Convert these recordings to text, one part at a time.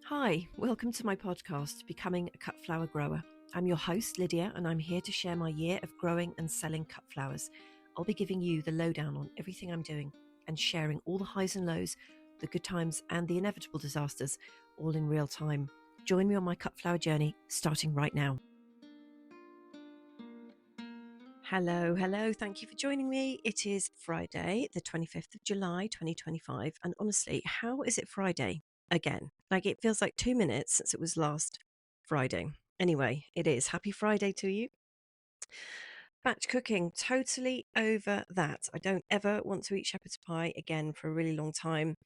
Hi, welcome to my podcast, Becoming a Cut Flower Grower. I'm your host, Lydia, and I'm here to share my year of growing and selling cut flowers. I'll be giving you the lowdown on everything I'm doing and sharing all the highs and lows, the good times and the inevitable disasters, all in real time. Join me on my cut flower journey, starting right now. Hello. Thank you for joining me. It is Friday, the 25th of July, 2025. And honestly, how is it Friday again? Like it feels like 2 minutes since it was last Friday. Anyway, it is. Happy Friday to you. Batch cooking, totally over that. I don't ever want to eat shepherd's pie again for a really long time.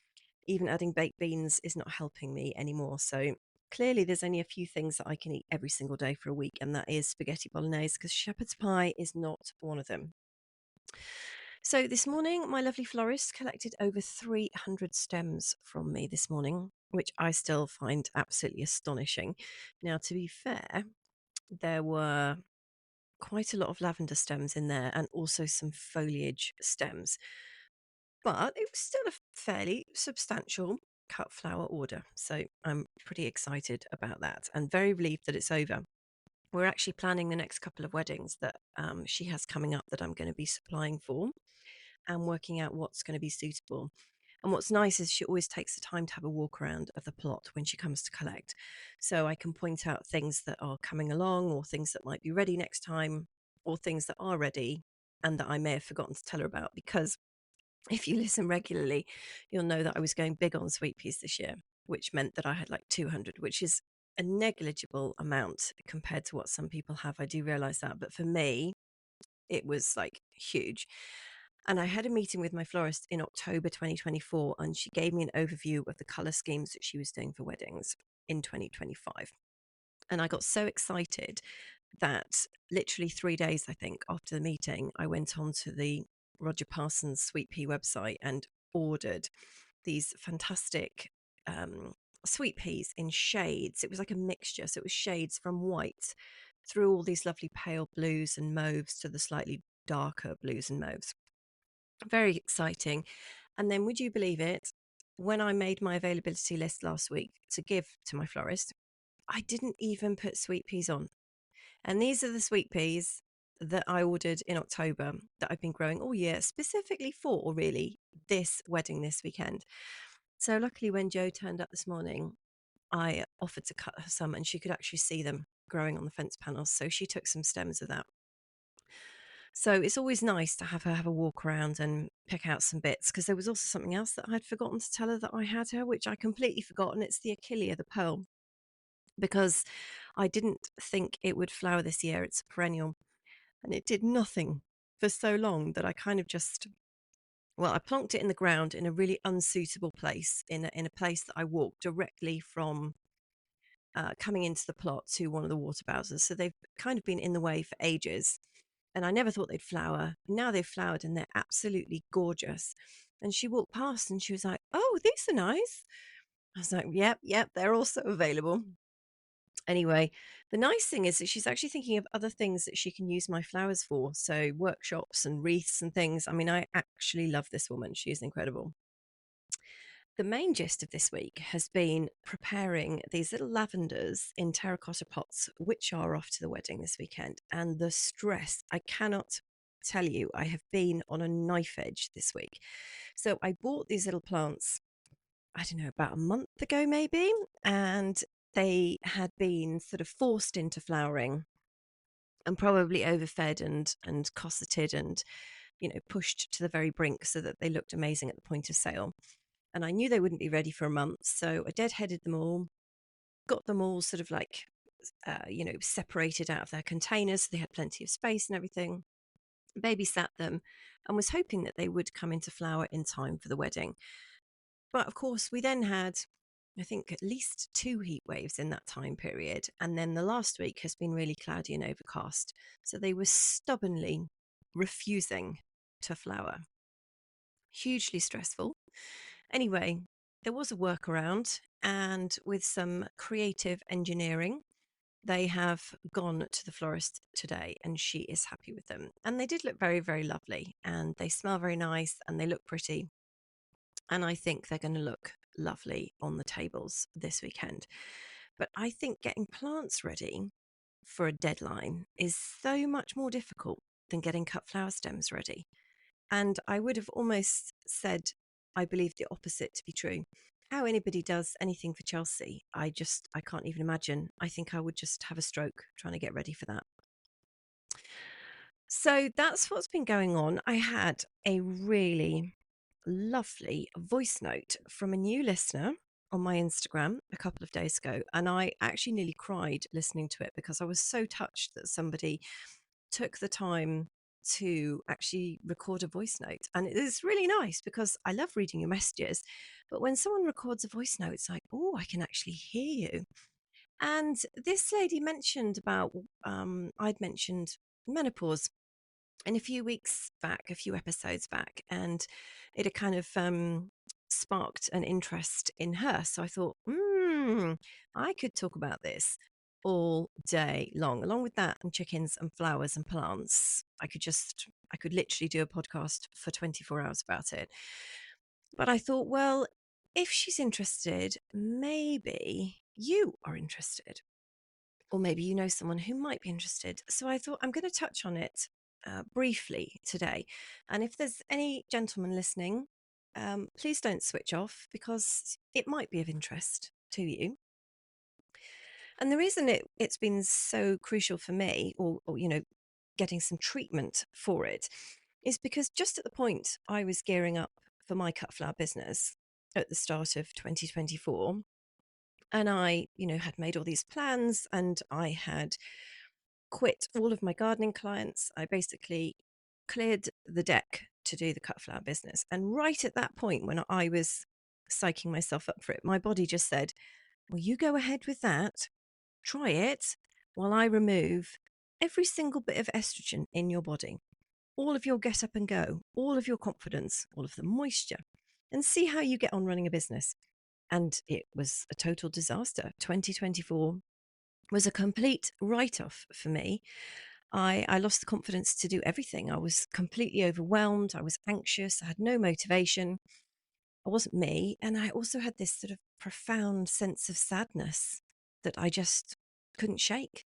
Even adding baked beans is not helping me anymore. So clearly there's only a few things that I can eat every single day for a week, and that is spaghetti bolognese, because shepherd's pie is not one of them. So this morning, my lovely florist collected over 300 stems from me this morning, which I still find absolutely astonishing. Now, to be fair, there were quite a lot of lavender stems in there and also some foliage stems, but it was still a fairly substantial cut flower order. So I'm pretty excited about that and very relieved that it's over. We're actually planning the next couple of weddings that she has coming up that I'm going to be supplying for, and working out what's going to be suitable. And what's nice is she always takes the time to have a walk around of the plot when she comes to collect. So I can point out things that are coming along, or things that might be ready next time, or things that are ready and that I may have forgotten to tell her about. Because if you listen regularly, you'll know that I was going big on sweet peas this year, which meant that I had like 200, which is a negligible amount compared to what some people have. I do realize that. But for me, it was like huge. And I had a meeting with my florist in October 2024, and she gave me an overview of the color schemes that she was doing for weddings in 2025. And I got so excited that literally 3 days, I think, after the meeting, I went on to the Roger Parsons Sweet Pea website and ordered these fantastic sweet peas in shades. It was like a mixture. So it was shades from white through all these lovely pale blues and mauves to the slightly darker blues and mauves. Very exciting. And then, would you believe it? When I made my availability list last week to give to my florist, I didn't even put sweet peas on. And these are the sweet peas that I ordered in October that I've been growing all year, specifically for really this wedding this weekend. So, luckily, when Joe turned up this morning, I offered to cut her some, and she could actually see them growing on the fence panels. So, she took some stems of that. So it's always nice to have her have a walk around and pick out some bits, because there was also something else that I'd forgotten to tell her that I had her, which I completely forgot, and it's the Achillea, the pearl, because I didn't think it would flower this year. It's a perennial, and it did nothing for so long that I kind of just, well, I plonked it in the ground in a really unsuitable place, in a place that I walked directly from coming into the plot to one of the water bowsers. So they've kind of been in the way for ages. And I never thought they'd flower. Now they've flowered and they're absolutely gorgeous. And she walked past and she was like, "Oh, these are nice." I was like, yep, they're also available. Anyway, the nice thing is that she's actually thinking of other things that she can use my flowers for. So workshops and wreaths and things. I mean, I actually love this woman. She is incredible. The main gist of this week has been preparing these little lavenders in terracotta pots, which are off to the wedding this weekend. And the stress, I cannot tell you, I have been on a knife edge this week. So I bought these little plants, I don't know, about a month ago maybe, and they had been sort of forced into flowering and probably overfed and cosseted and, pushed to the very brink so that they looked amazing at the point of sale. And I knew they wouldn't be ready for a month. So I deadheaded them all, got them all sort of like, separated out of their containers. So they had plenty of space and everything, babysat them, and was hoping that they would come into flower in time for the wedding. But of course, we then had, I think, at least 2 heat waves in that time period. And then the last week has been really cloudy and overcast. So they were stubbornly refusing to flower. Hugely stressful. Anyway, there was a workaround, and with some creative engineering, they have gone to the florist today and she is happy with them. And they did look very, very lovely, and they smell very nice and they look pretty. and I think they're going to look lovely on the tables this weekend. But I think getting plants ready for a deadline is so much more difficult than getting cut flower stems ready. And I would have almost said, I believe the opposite to be true. How anybody does anything for Chelsea, I can't even imagine. I think I would just have a stroke trying to get ready for that. So that's what's been going on. I had a really lovely voice note from a new listener on my Instagram a couple of days ago. And I actually nearly cried listening to it because I was so touched that somebody took the time to actually record a voice note. And it is really nice because I love reading your messages. But when someone records a voice note, it's like, oh, I can actually hear you. And this lady mentioned about, I'd mentioned menopause in a few weeks back, a few episodes back, and it had kind of sparked an interest in her. So I thought, I could talk about this all day long. Along with that, and chickens and flowers and plants, I could literally do a podcast for 24 hours about it. But I thought, well, if she's interested, maybe you are interested or maybe you know someone who might be interested. So I thought I'm going to touch on it briefly today. And if there's any gentlemen listening, please don't switch off because it might be of interest to you. And the reason it's been so crucial for me, or getting some treatment for it, is because just at the point I was gearing up for my cut flower business at the start of 2024, and I, had made all these plans and I had quit all of my gardening clients. I basically cleared the deck to do the cut flower business. And right at that point, when I was psyching myself up for it, my body just said, well, you go ahead with that, try it, while I remove every single bit of estrogen in your body, all of your get up and go, all of your confidence, all of the moisture, and see how you get on running a business. And it was a total disaster. 2024 was a complete write off for me. I lost the confidence to do everything. I was completely overwhelmed. I was anxious. I had no motivation. I wasn't me. And I also had this sort of profound sense of sadness that I just couldn't shake.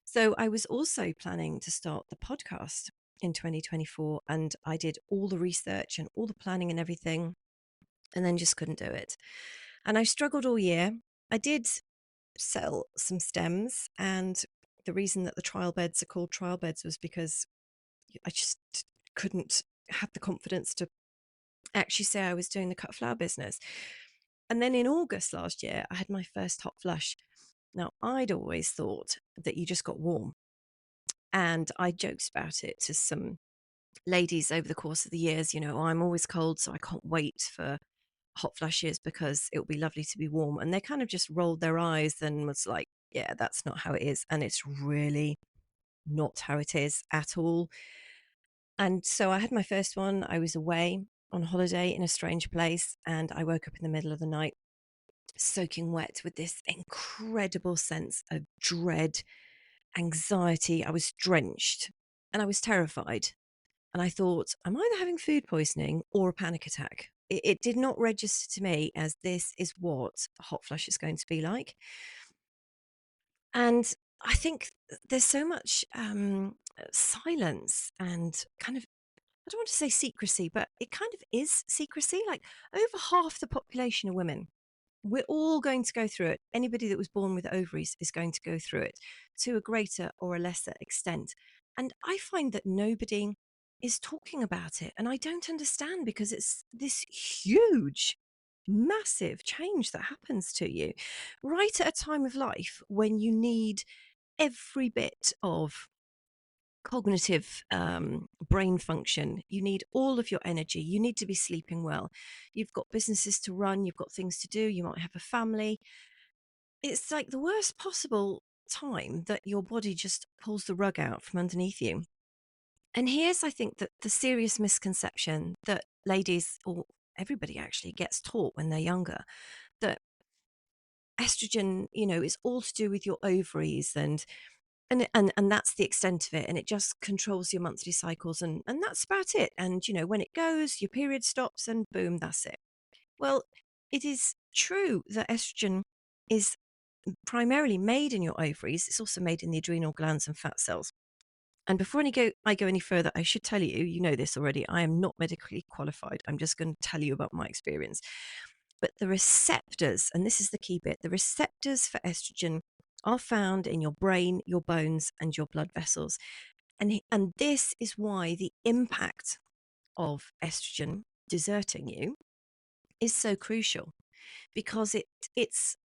So I was also planning to start the podcast in 2024. And I did all the research and all the planning and everything, and then just couldn't do it. And I struggled all year. I did sell some stems, and the reason that the trial beds are called trial beds was because I just couldn't have the confidence to actually say I was doing the cut flower business. And then in August last year, I had my first hot flush. Now, I'd always thought that you just got warm. And I joked about it to some ladies over the course of the years, oh, I'm always cold, so I can't wait for hot flushes because it will be lovely to be warm. And they kind of just rolled their eyes and was like, yeah, that's not how it is. And it's really not how it is at all. And so I had my first one. I was away on holiday in a strange place, and I woke up in the middle of the night soaking wet with this incredible sense of dread, anxiety. I was drenched and I was terrified. And I thought, I'm either having food poisoning or a panic attack. It did not register to me as this is what a hot flush is going to be like. And I think there's so much silence and kind of, I don't want to say secrecy, but it kind of is secrecy. Like over half the population are women. We're all going to go through it. Anybody that was born with ovaries is going to go through it to a greater or a lesser extent. And I find that nobody is talking about it. And I don't understand because it's this huge, massive change that happens to you right at a time of life when you need every bit of cognitive brain function. You need all of your energy. You need to be sleeping well. You've got businesses to run. You've got things to do. You might have a family. It's like the worst possible time that your body just pulls the rug out from underneath you. And here's, I think, that the serious misconception that ladies or everybody actually gets taught when they're younger, that estrogen, is all to do with your ovaries and that's the extent of it, and it just controls your monthly cycles, and that's about it. And when it goes, your period stops and boom, that's it. Well, it is true that estrogen is primarily made in your ovaries. It's also made in the adrenal glands and fat cells. And before I go any further, I should tell you, you know this already, I am not medically qualified. I'm just going to tell you about my experience. But the receptors, and this is the key bit, the receptors for estrogen are found in your brain, your bones, and your blood vessels. And this is why the impact of estrogen deserting you is so crucial, because it's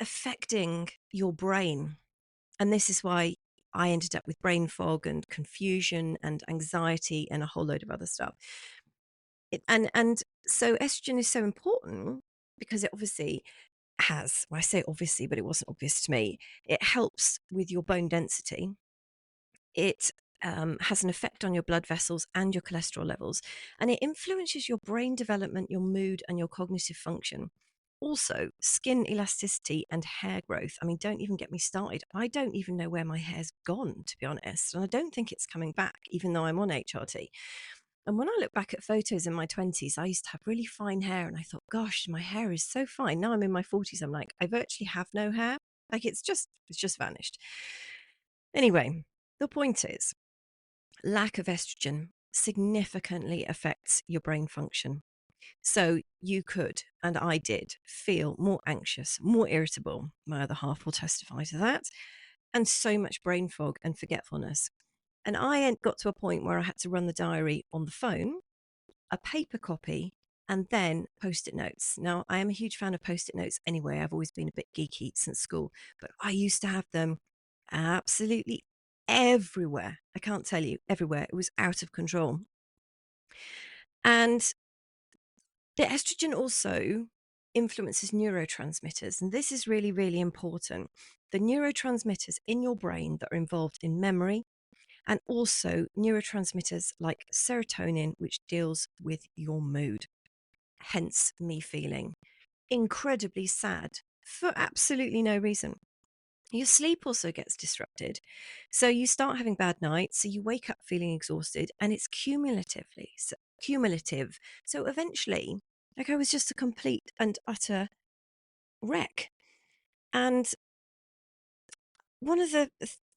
affecting your brain. And this is why I ended up with brain fog and confusion and anxiety and a whole load of other stuff. And so estrogen is so important because it obviously has, well, I say obviously, but it wasn't obvious to me. It helps with your bone density. It has an effect on your blood vessels and your cholesterol levels, and it influences your brain development, your mood, and your cognitive function. Also, skin elasticity and hair growth. I mean, don't even get me started. I don't even know where my hair's gone, to be honest. And I don't think it's coming back, even though I'm on HRT. And when I look back at photos in my 20s, I used to have really fine hair. And I thought, gosh, my hair is so fine. Now I'm in my 40s. I'm like, I virtually have no hair. Like it's just vanished. Anyway, the point is, lack of estrogen significantly affects your brain function. So you could, and I did, feel more anxious, more irritable. My other half will testify to that, and so much brain fog and forgetfulness. And I got to a point where I had to run the diary on the phone, a paper copy, and then post-it notes. Now, I am a huge fan of post-it notes anyway. I've always been a bit geeky since school, but I used to have them absolutely everywhere. I can't tell you, everywhere. It was out of control. And the estrogen also influences neurotransmitters, and this is really, really important. The neurotransmitters in your brain that are involved in memory, and also neurotransmitters like serotonin, which deals with your mood. Hence, me feeling incredibly sad for absolutely no reason. Your sleep also gets disrupted. So you start having bad nights, so you wake up feeling exhausted, and it's cumulative. So eventually, like I was just a complete and utter wreck. And one of the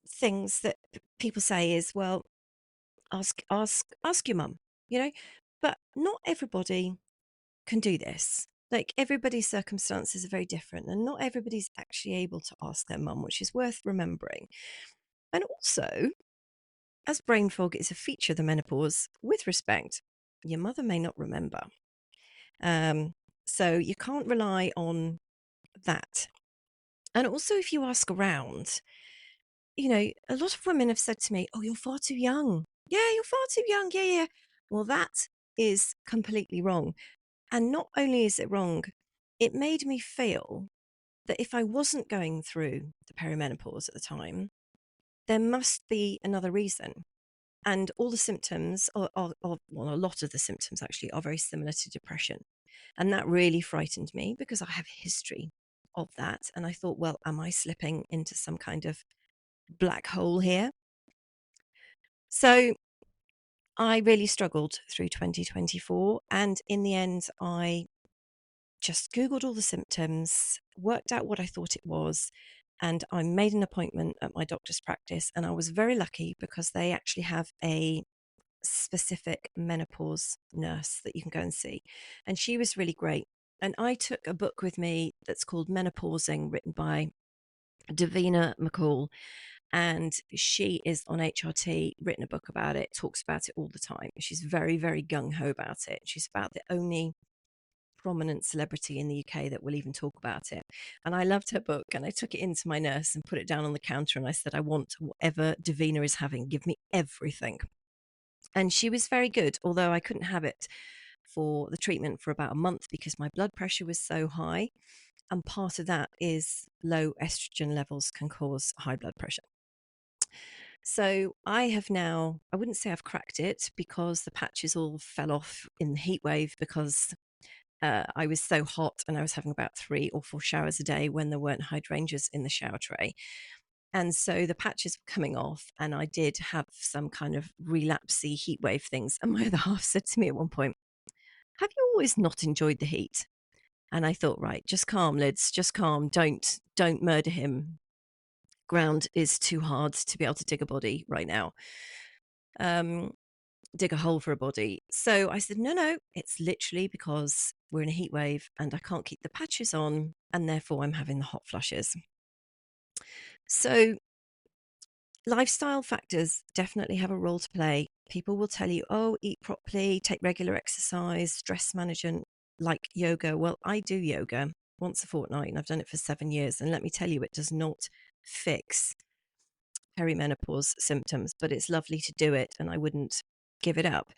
things that people say is, well, ask your mum, you know, but not everybody can do this. Like everybody's circumstances are very different, and not everybody's actually able to ask their mum, which is worth remembering. And also, as brain fog is a feature of the menopause, with respect, your mother may not remember. Um, so you can't rely on that. And also, if you ask around, you know, a lot of women have said to me, "Oh, you're far too young. Yeah, you're far too young. Yeah, yeah." Well, that is completely wrong. And not only is it wrong, it made me feel that if I wasn't going through the perimenopause at the time, there must be another reason. And all the symptoms, well, a lot of the symptoms actually are very similar to depression. And that really frightened me because I have a history of that. And I thought, well, am I slipping into some kind of black hole here? So I really struggled through 2024. And in the end, I just Googled all the symptoms, worked out what I thought it was, and I made an appointment at my doctor's practice. And I was very lucky because they actually have a specific menopause nurse that you can go and see. And she was really great. And I took a book with me that's called Menopausing, written by Davina McCall. And she is on HRT, written a book about it, talks about it all the time. She's very, very gung ho about it. She's about the only prominent celebrity in the UK that will even talk about it. And I loved her book, and I took it into my nurse and put it down on the counter, and I said, I want whatever Davina is having, give me everything. And she was very good, although I couldn't have it for the treatment for about a month because my blood pressure was so high. And part of that is low estrogen levels can cause high blood pressure. So I have now, I wouldn't say I've cracked it because the patches all fell off in the heat wave because I was so hot and I was having about 3 or 4 showers a day when there weren't hydrangeas in the shower tray. And so the patches were coming off, and I did have some kind of relapsey heat wave things. And my other half said to me at one point, have you always not enjoyed the heat? And I thought, right, just calm, Lids, just calm. Don't murder him. Ground is too hard to be able to dig a body right now. Dig a hole for a body. So I said, no, it's literally because we're in a heat wave and I can't keep the patches on, and therefore I'm having the hot flushes. So lifestyle factors definitely have a role to play. People will tell you, oh, eat properly, take regular exercise, stress management, like yoga. Well, I do yoga once a fortnight and I've done it for 7 years. And let me tell you, it does not fix perimenopause symptoms, but it's lovely to do it and I wouldn't give it up.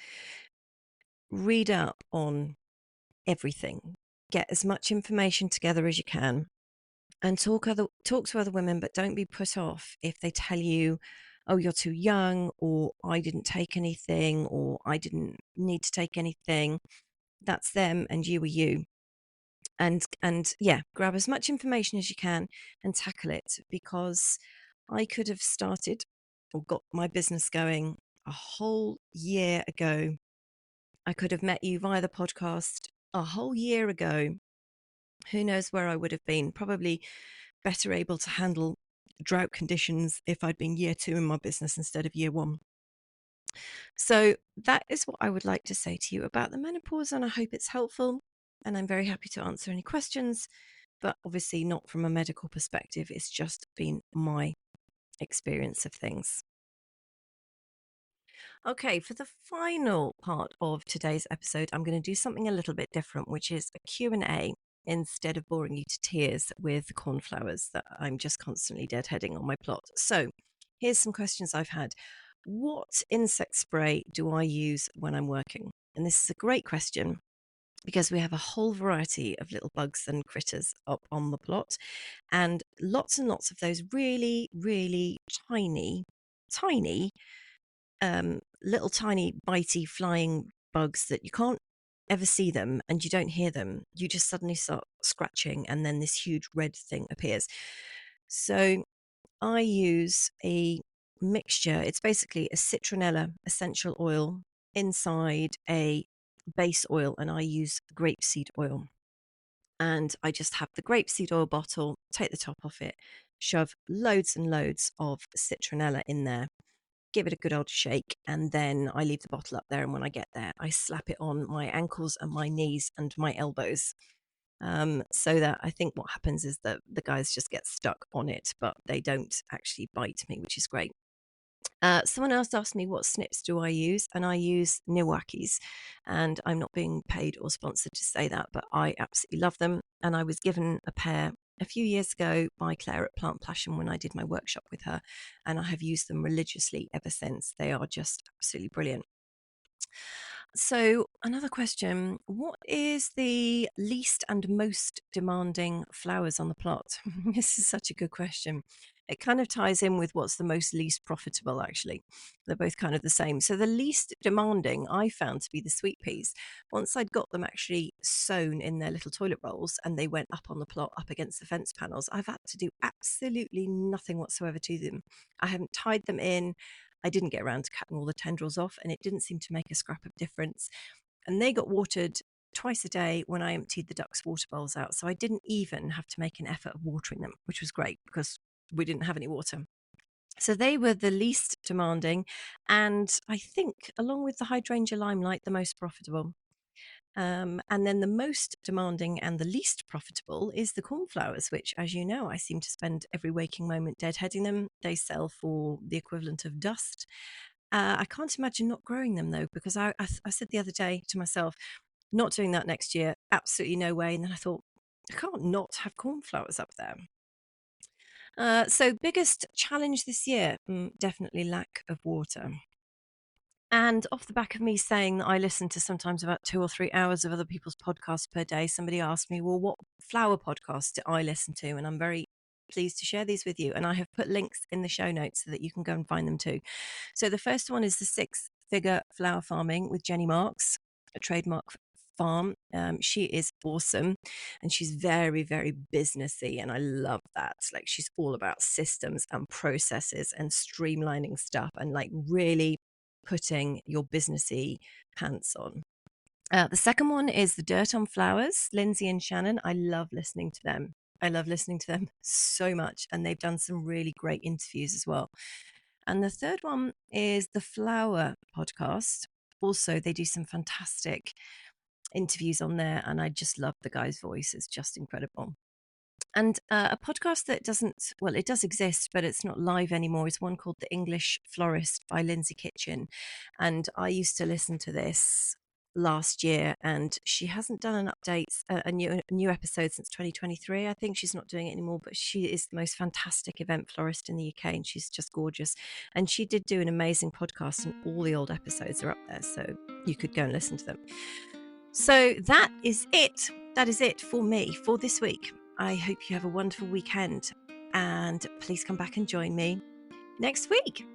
Read up on everything. Get as much information together as you can and talk to other women, but don't be put off if they tell you, oh, you're too young, or I didn't take anything, or I didn't need to take anything. That's them and you are you. And yeah, grab as much information as you can and tackle it, because I could have started or got my business going a whole year ago. I could have met you via the podcast a whole year ago. Who knows where I would have been? Probably better able to handle drought conditions if I'd been year 2 in my business instead of year 1. So that is what I would like to say to you about the menopause, and I hope it's helpful. And I'm very happy to answer any questions, but obviously not from a medical perspective. It's just been my experience of things. Okay, for the final part of today's episode, I'm going to do something a little bit different, which is a Q&A instead of boring you to tears with cornflowers that I'm just constantly deadheading on my plot. So here's some questions I've had. What insect spray do I use when I'm working? And this is a great question because we have a whole variety of little bugs and critters up on the plot, and lots of those really, really tiny little tiny bitey flying bugs that you can't ever see them and you don't hear them. You just suddenly start scratching and then this huge red thing appears. So I use a mixture. It's basically a citronella essential oil inside a base oil, and I use grapeseed oil. And I just have the grapeseed oil bottle, take the top off it, shove loads and loads of citronella in there, give it a good old shake, and then I leave the bottle up there. And when I get there, I slap it on my ankles and my knees and my elbows. So that I think what happens is that the guys just get stuck on it, but they don't actually bite me, which is great. Someone else asked me what snips do I use, and I use Niwakis, and I'm not being paid or sponsored to say that, but I absolutely love them. And I was given a pair a few years ago by Claire at Plant Passion when I did my workshop with her, and I have used them religiously ever since. They are just absolutely brilliant. So, another question: what is the least and most demanding flowers on the plot? This is such a good question. It kind of ties in with what's the most least profitable, actually. They're both kind of the same. So, the least demanding I found to be the sweet peas. Once I'd got them actually sewn in their little toilet rolls and they went up on the plot, up against the fence panels, I've had to do absolutely nothing whatsoever to them. I haven't tied them in. I didn't get around to cutting all the tendrils off, and it didn't seem to make a scrap of difference. And they got watered twice a day when I emptied the ducks' water bowls out. So I didn't even have to make an effort of watering them, which was great because we didn't have any water. So they were the least demanding, and I think, along with the hydrangea limelight, the most profitable. And then the most demanding and the least profitable is the cornflowers, which, as you know, I seem to spend every waking moment deadheading them. They sell for the equivalent of dust. I can't imagine not growing them, though, because I said the other day to myself, not doing that next year, absolutely no way. And then I thought, I can't not have cornflowers up there. So biggest challenge this year, definitely lack of water. And off the back of me saying that I listen to sometimes about 2 or 3 hours of other people's podcasts per day, somebody asked me, well, what flower podcasts do I listen to? And I'm very pleased to share these with you. And I have put links in the show notes so that you can go and find them too. So the first one is the 6-figure flower farming with Jenny Marks, a trademark farm. She is awesome, and she's very, very businessy, and I love that. Like, she's all about systems and processes and streamlining stuff and like really putting your businessy pants on. The second one is The Dirt on Flowers, Lindsay and Shannon. I love listening to them. I love listening to them so much. And they've done some really great interviews as well. And the third one is the Flower podcast. Also, they do some fantastic interviews on there. And I just love the guy's voice. It's just incredible. And a podcast that doesn't, well, it does exist, but it's not live anymore, is one called The English Florist by Lindsay Kitchen. And I used to listen to this last year, and she hasn't done an update, a new episode since 2023. I think she's not doing it anymore, but she is the most fantastic event florist in the UK, and she's just gorgeous. And she did do an amazing podcast, and all the old episodes are up there, so you could go and listen to them. So that is it. That is it for me for this week. I hope you have a wonderful weekend, and please come back and join me next week.